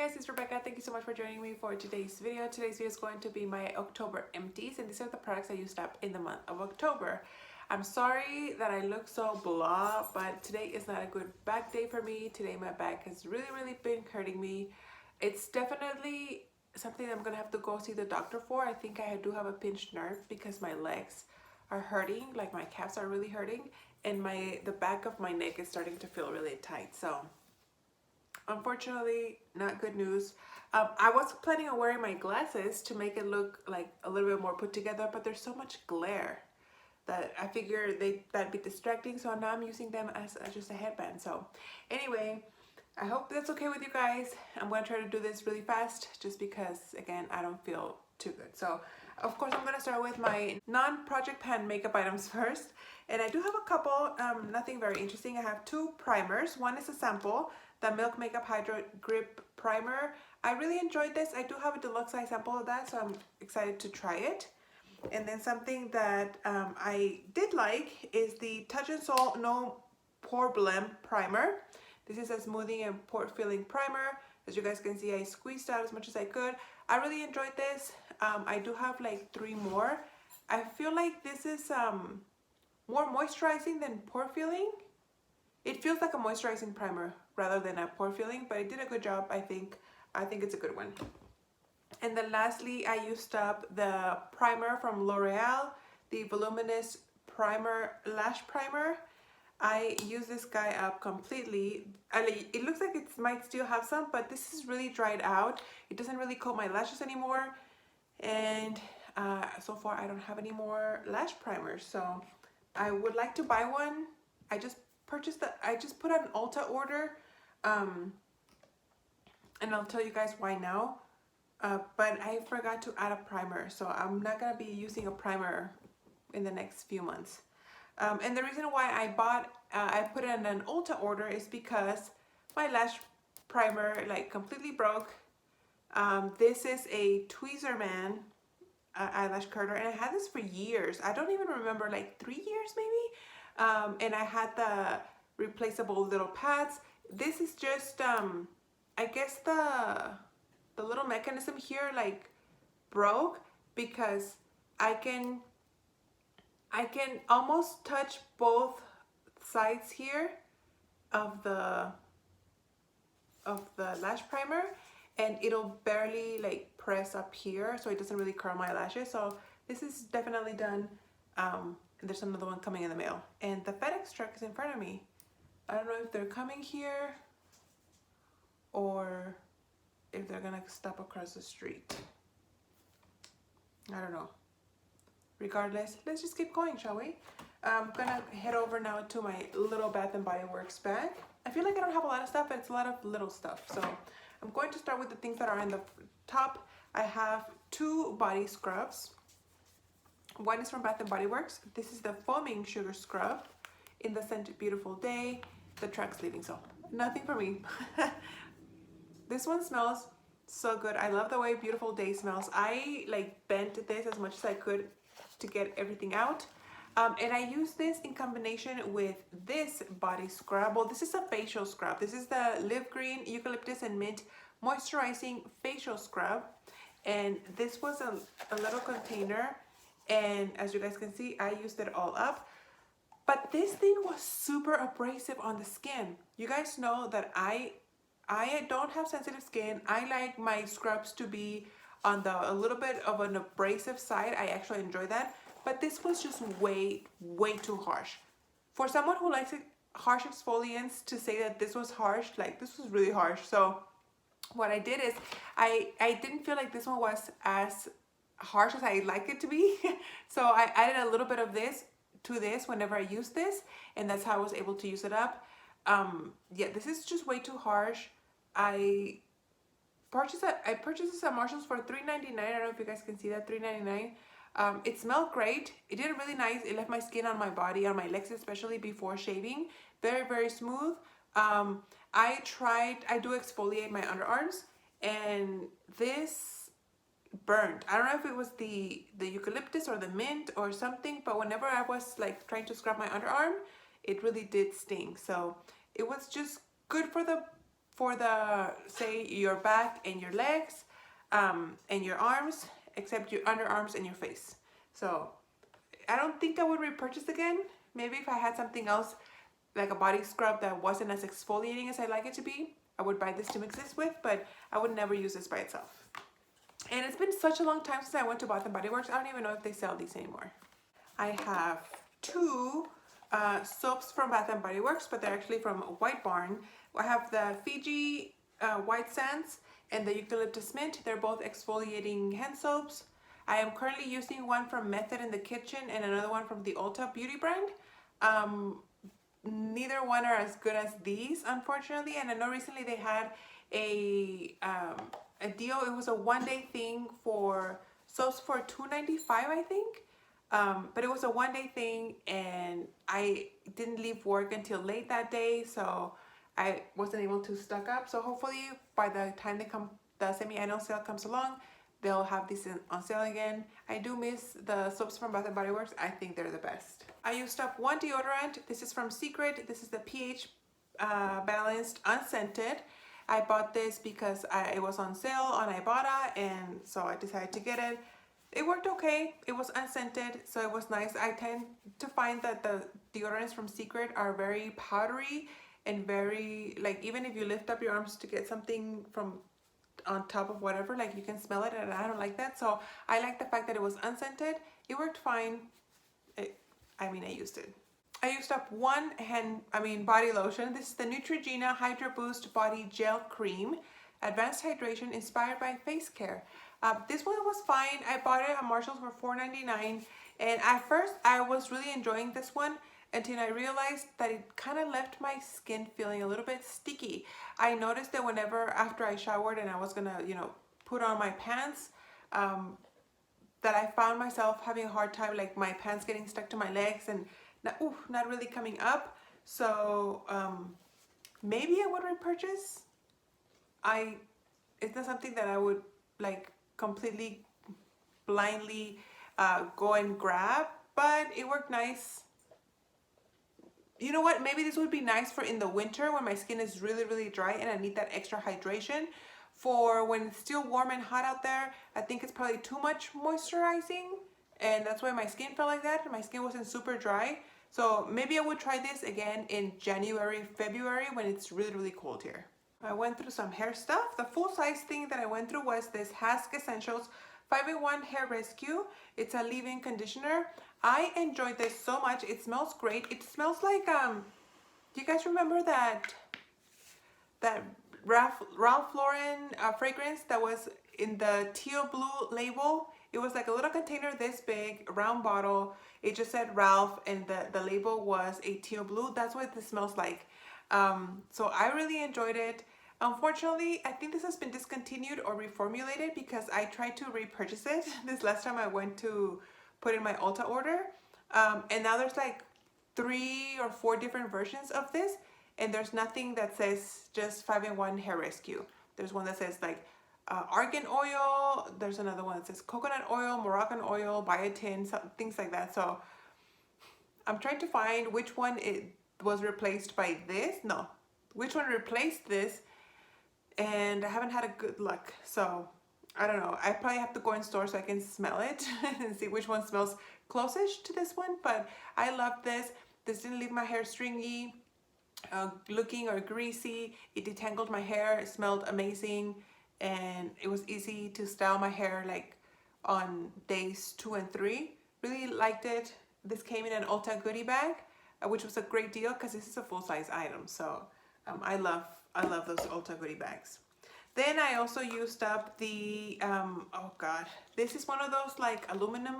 guys, it's Rebecca. Thank you so much for joining me for today's video. Today's video is going to be my October empties, and these are the products I used up in the month of October. I'm sorry that I look so blah, but today is not a good back day for me. Today my back has really been hurting me. It's definitely something I'm gonna have to go see the doctor for. I think I do have a pinched nerve because my legs are hurting, like my calves are really hurting, and the back of my neck is starting to feel really tight. So unfortunately, not good news. I was planning on wearing my glasses to make it look like a little bit more put together, but there's so much glare that I figured that'd be distracting, so now I'm using them as just a headband. So anyway, I hope that's okay with you guys. I'm going to try to do this really fast just because, again, I don't feel too good. So of course I'm going to start with my non-project pan makeup items first, and I do have a couple, nothing very interesting. I have two primers. One is a sample, the Milk Makeup Hydro Grip Primer. I really enjoyed this. I do have a deluxe size sample of that, so I'm excited to try it. And then something that I did like is the Touch and Soul No Pore Blem Primer. This is a smoothing and pore filling primer. As you guys can see, I squeezed out as much as I could. I really enjoyed this. I do have like 3 more. I feel like this is more moisturizing than pore filling. It feels like a moisturizing primer rather than a pore filling, but it did a good job. I think it's a good one. And then lastly, I used up the primer from L'Oreal, the Voluminous Primer Lash Primer. I used this guy up completely. It looks like it might still have some, but this is really dried out. It doesn't really coat my lashes anymore. And so far I don't have any more lash primers, so I would like to buy one. I just put an Ulta order, and I'll tell you guys why now. But I forgot to add a primer, so I'm not gonna be using a primer in the next few months. And the reason why I put in an Ulta order is because my lash primer like completely broke. This is a Tweezerman eyelash curler, and I had this for years. I don't even remember, like 3 years maybe. And I had the replaceable little pads. This is just I guess the little mechanism here like broke, because I can almost touch both sides here of the lash primer, and it'll barely like press up here, so it doesn't really curl my lashes. So this is definitely done. And there's another one coming in the mail, and the FedEx truck is in front of me. I don't know if they're coming here or if they're gonna stop across the street. I don't know. Regardless, let's just keep going, shall we? I'm gonna head over now to my little Bath and Body Works bag. I feel like I don't have a lot of stuff, but it's a lot of little stuff. So I'm going to start with the things that are in the top. I have 2 body scrubs. One is from Bath and Body Works. This is the Foaming Sugar Scrub in the scent Beautiful Day. The truck's leaving, so nothing for me. This one smells so good. I love the way Beautiful Day smells. I like bent this as much as I could to get everything out. And I use this in combination with this body scrub. Well, this is a facial scrub. This is the Live Green Eucalyptus and Mint Moisturizing Facial Scrub. And this was a little container. And as you guys can see, I used it all up. But this thing was super abrasive on the skin. You guys know that I don't have sensitive skin. I like my scrubs to be on a little bit of an abrasive side. I actually enjoy that. But this was just way too harsh. For someone who likes harsh exfoliants, to say that this was harsh, like this was really harsh. So what I did is I didn't feel like this one was as harsh as I like it to be. So I added a little bit of this to this whenever I use this, and that's how I was able to use it up. Yeah, this is just way too harsh. I purchased this at Marshall's for $3.99. I don't know if you guys can see that, $3.99. It smelled great. It did really nice. It left my skin on my body, on my legs especially, before shaving. Very smooth. I do exfoliate my underarms, and this burned. I don't know if it was the eucalyptus or the mint or something, but whenever I was like trying to scrub my underarm, it really did sting. So it was just good for the for the, say, your back and your legs, and your arms, except your underarms and your face. So I don't think I would repurchase again. Maybe if I had something else like a body scrub that wasn't as exfoliating as I like it to be, I would buy this to mix this with, but I would never use this by itself. And it's been such a long time since I went to Bath and Body Works. I don't even know if they sell these anymore. I have two soaps from Bath and Body Works, but they're actually from White Barn. I have the Fiji White Sands and the Eucalyptus Mint. They're both exfoliating hand soaps. I am currently using one from Method in the Kitchen and another one from the Ulta Beauty brand. Neither one are as good as these, unfortunately. And I know recently they had a deal. It was a one-day thing for soaps for $2.95, I think. But it was a one-day thing, and I didn't leave work until late that day, so I wasn't able to stock up. So hopefully by the time the semi-annual sale comes along, they'll have these on sale again. I do miss the soaps from Bath & Body Works. I think they're the best. I used up one deodorant. This is from Secret. This is the pH Balanced Unscented. I bought this because it was on sale on Ibotta, and so I decided to get it. It worked okay. It was unscented, so it was nice. I tend to find that the deodorants from Secret are very powdery and very, like, even if you lift up your arms to get something from on top of whatever, like, you can smell it, and I don't like that. So I like the fact that it was unscented. It worked fine. I used it. I used up one body lotion. This is the Neutrogena Hydro Boost Body Gel Cream, Advanced Hydration inspired by face care. This one was fine. I bought it at Marshall's for $4.99, and at first I was really enjoying this one until I realized that it kind of left my skin feeling a little bit sticky. I noticed that whenever after I showered and I was gonna, put on my pants, that I found myself having a hard time, like my pants getting stuck to my legs and not really coming up. So maybe I would repurchase. It's not something that I would like completely blindly go and grab, but it worked nice. You know what? Maybe this would be nice for in the winter when my skin is really, really dry and I need that extra hydration. For when it's still warm and hot out there, I think it's probably too much moisturizing, and that's why my skin felt like that. My skin wasn't super dry. So maybe I would try this again in January, February when it's really, really cold here. I went through some hair stuff. The full size thing that I went through was this Hask Essentials 5-in-1 Hair Rescue. It's a leave-in conditioner. I enjoyed this so much. It smells great. It smells like, do you guys remember that Ralph Lauren fragrance that was in the teal blue label? It was like a little container this big, round bottle. It just said Ralph, and the label was a teal blue. That's what this smells like. So I really enjoyed it. Unfortunately, I think this has been discontinued or reformulated because I tried to repurchase it this last time I went to put in my Ulta order. And now there's like 3 or 4 different versions of this, and there's nothing that says just 5-in-1 Hair Rescue. There's one that says like argan oil. There's another one that says coconut oil, Moroccan oil, biotin, things like that. So I'm trying to find which one it was replaced by this. No, which one replaced this, and I haven't had a good luck. So I don't know. I probably have to go in store so I can smell it and see which one smells closest to this one. But I love this. This didn't leave my hair stringy looking or greasy. It detangled my hair. It smelled amazing, and it was easy to style my hair like on days 2 and 3. Really liked it. This came in an Ulta goodie bag, which was a great deal because this is a full-size item. So I love those Ulta goodie bags. Then I also used up the oh god, this is one of those like aluminum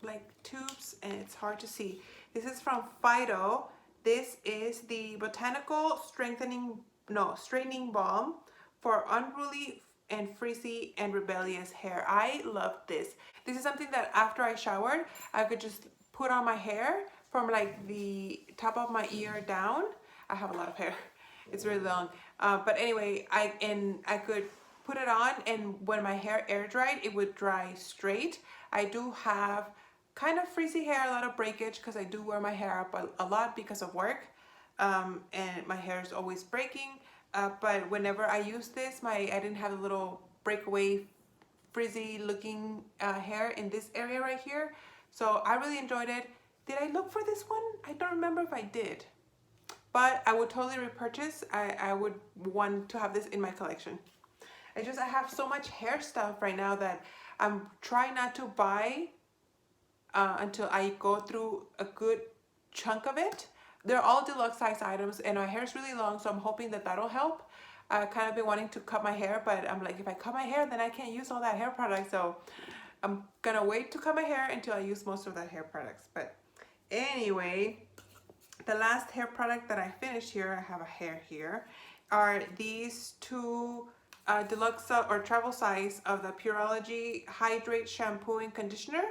like tubes, and it's hard to see. This is from Fido. This is the Botanical Straightening Balm for unruly and frizzy and rebellious hair. I love this. This is something that after I showered, I could just put on my hair from like the top of my ear down. I have a lot of hair. It's really long. But anyway, I could put it on, and when my hair air dried, it would dry straight. I do have kind of frizzy hair, a lot of breakage because I do wear my hair up a lot because of work, and my hair is always breaking. but whenever I use this, I didn't have a little breakaway frizzy looking hair in this area right here. So I really enjoyed it. Did I look for this one? I don't remember if I did. But I would totally repurchase. I would want to have this in my collection. It's just I have so much hair stuff right now that I'm trying not to buy until I go through a good chunk of it. They're all deluxe size items and my hair is really long, so I'm hoping that that'll help. I kind of been wanting to cut my hair, but I'm like, if I cut my hair, then I can't use all that hair product. So I'm gonna wait to cut my hair until I use most of that hair products. But anyway, the last hair product that I finished here, I have a hair here, are these two deluxe or travel size of the Pureology Hydrate Shampoo and Conditioner.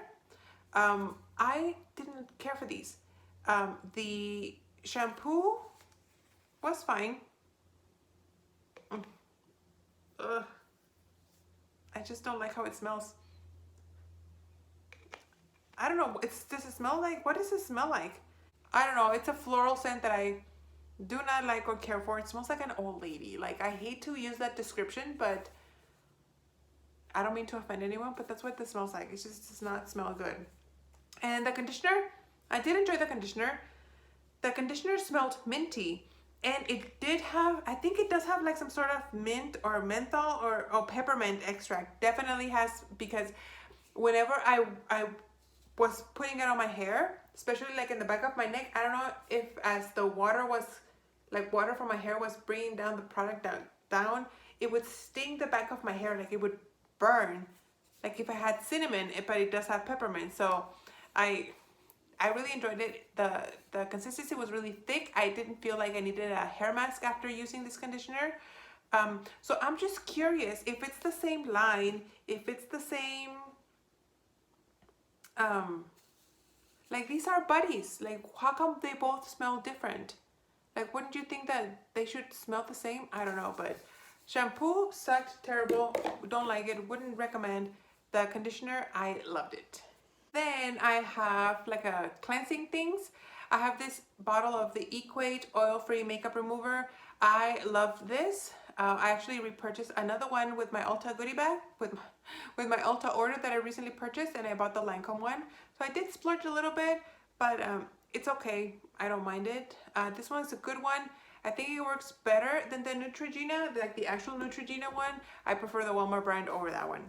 I didn't care for these. The shampoo was fine. Ugh. I just don't like how it smells. I don't know. Does it smell like? What does it smell like? I don't know. It's a floral scent that I do not like or care for. It smells like an old lady. Like, I hate to use that description, but I don't mean to offend anyone, but that's what this smells like. It just does not smell good. And the conditioner, I did enjoy the conditioner. The conditioner smelled minty. And it did have, I think it does have like some sort of mint or menthol or peppermint extract. Definitely has, because whenever I was putting it on my hair, especially like in the back of my neck, I don't know if as the water was, like water from my hair was bringing down the product down, it would sting the back of my hair, like it would burn. Like if I had cinnamon, but it does have peppermint. So I really enjoyed it. The consistency was really thick. I didn't feel like I needed a hair mask after using this conditioner. So I'm just curious if it's the same line, if it's the same, like these are buddies. Like how come they both smell different? Like wouldn't you think that they should smell the same? I don't know, but shampoo sucked, terrible, don't like it, wouldn't recommend. The conditioner, I loved it. Then I have like a cleansing things. I have this bottle of the Equate oil-free makeup remover. I love this. I actually repurchased another one with my Ulta goodie bag, with my Ulta order that I recently purchased, and I bought the Lancome one. So I did splurge a little bit, but it's okay. I don't mind it. This one's a good one. I think it works better than the Neutrogena, like the actual Neutrogena one. I prefer the Walmart brand over that one.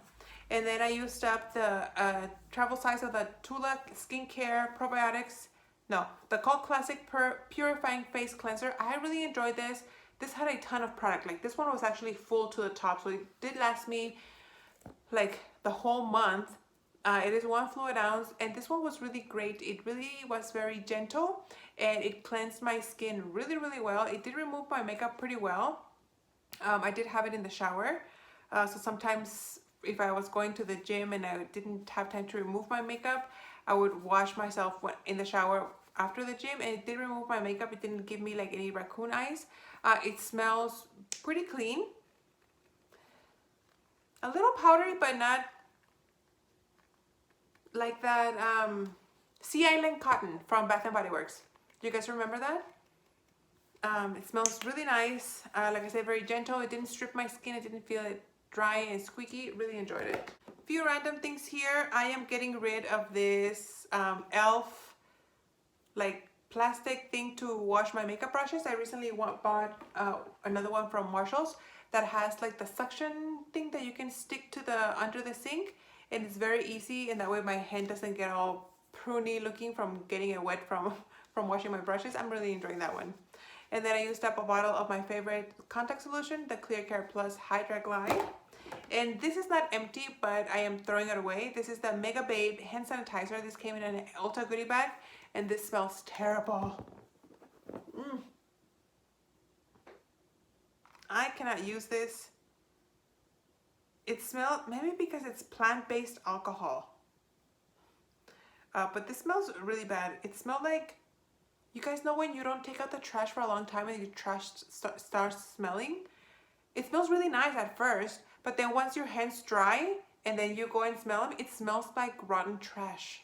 And then I used up the travel size of the Tula Skincare Probiotics. No, the Cult Classic Purifying Face Cleanser. I really enjoyed this. This had a ton of product. Like this one was actually full to the top. So it did last me like the whole month. It is 1 fluid ounce. And this one was really great. It really was very gentle. And it cleansed my skin really, really well. It did remove my makeup pretty well. I did have it in the shower. So sometimes if I was going to the gym and I didn't have time to remove my makeup, I would wash myself in the shower after the gym, and it did remove my makeup. It didn't give me like any raccoon eyes. It smells pretty clean. A little powdery, but not like that Sea Island Cotton from Bath & Body Works. Do you guys remember that? It smells really nice. Like I said, very gentle. It didn't strip my skin. I didn't feel it dry and squeaky. Really enjoyed it. Few random things here. I am getting rid of this e.l.f. like plastic thing to wash my makeup brushes. I recently bought another one from Marshall's that has like the suction thing that you can stick to the under the sink, and it's very easy, and that way my hand doesn't get all pruny looking from getting it wet from washing my brushes. I'm really enjoying that one. And then I used up a bottle of my favorite contact solution, the Clear Care Plus Hydra Glide. And this is not empty, but I am throwing it away. This is the Mega Babe hand sanitizer. This came in an Ulta goodie bag, and this smells terrible. I cannot use this. It smells, maybe because it's plant-based alcohol. But this smells really bad. It smelled like, you guys know when you don't take out the trash for a long time and your trash starts smelling? It smells really nice at first, but then once your hands dry and then you go and smell them, it smells like rotten trash.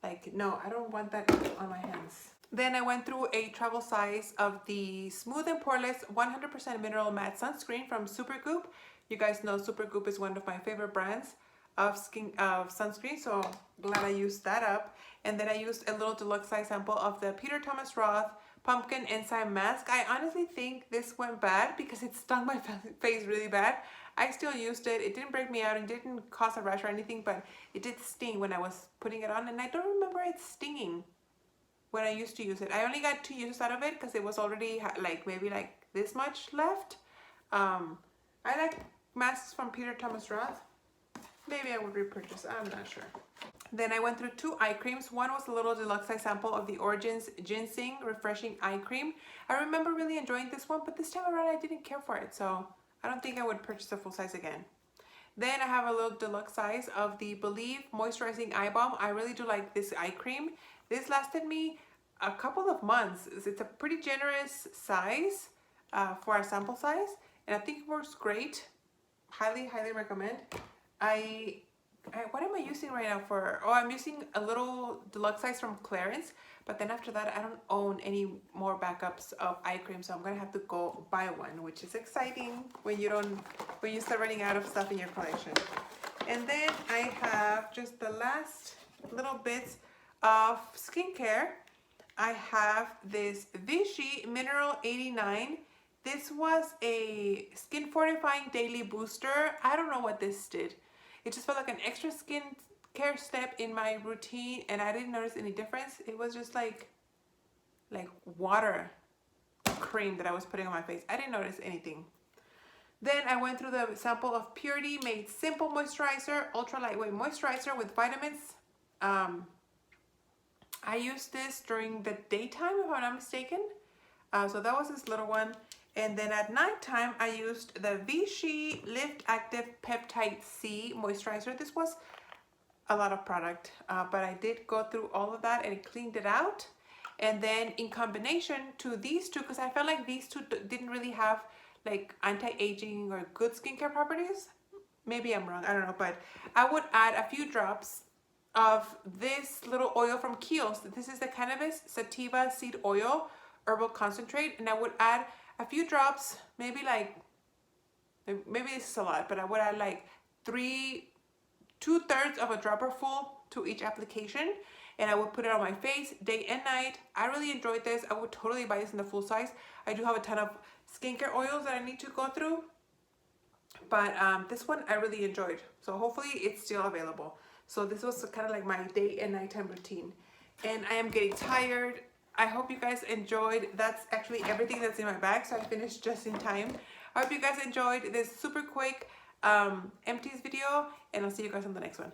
Like, no, I don't want that on my hands. Then I went through a travel size of the Smooth and Poreless 100% Mineral Matte Sunscreen from Supergoop. You guys know Supergoop is one of my favorite brands of sunscreen, so glad I used that up. And then I used a little deluxe size sample of the Peter Thomas Roth Pumpkin Enzyme Mask. I honestly think this went bad because it stung my face really bad. I still used it. It didn't break me out and didn't cause a rash or anything, but it did sting when I was putting it on, and I don't remember it stinging when I used to use it. I only got 2 uses out of it because it was already like maybe like this much left. I like masks from Peter Thomas Roth. Maybe I would repurchase, I'm not sure. Then I went through 2 eye creams. One was a little deluxe size sample of the Origins Ginseng Refreshing Eye Cream. I remember really enjoying this one, but this time around I didn't care for it, so I don't think I would purchase a full size again. Then I have a little deluxe size of the Believe Moisturizing Eye Balm. I really do like this eye cream. This lasted me a couple of months. It's a pretty generous size for a sample size, and I think it works great. Highly, highly recommend. What am I using right now for? Oh, I'm using a little deluxe size from Clarins, but then after that, I don't own any more backups of eye cream, so I'm gonna have to go buy one, which is exciting when you start running out of stuff in your collection. And then I have just the last little bits of skincare. I have this Vichy Mineral 89. This was a skin fortifying daily booster. I don't know what this did. It just felt like an extra skin care step in my routine, and I didn't notice any difference. It was just like water cream that I was putting on my face. I didn't notice anything. Then I went through the sample of Purity Made Simple Moisturizer, ultra lightweight moisturizer with vitamins. I used this during the daytime, if I'm not mistaken. So that was this little one. And then at nighttime, I used the Vichy Lift Active Peptide C Moisturizer. This was a lot of product, but I did go through all of that and it cleaned it out. And then in combination to these two, because I felt like these two didn't really have like anti-aging or good skincare properties. Maybe I'm wrong, I don't know, but I would add a few drops of this little oil from Kiehl's. This is the Cannabis Sativa Seed Oil Herbal Concentrate, and I would add a few drops, maybe this is a lot, but I would add like 2/3 of a dropper full to each application, and I would put it on my face day and night. I really enjoyed this. I would totally buy this in the full size. I do have a ton of skincare oils that I need to go through, but this one I really enjoyed. So hopefully it's still available. So this was kind of like my day and nighttime routine, and I am getting tired. I hope you guys enjoyed. That's actually everything that's in my bag, so I finished just in time. I hope you guys enjoyed this super quick empties video, and I'll see you guys on the next one.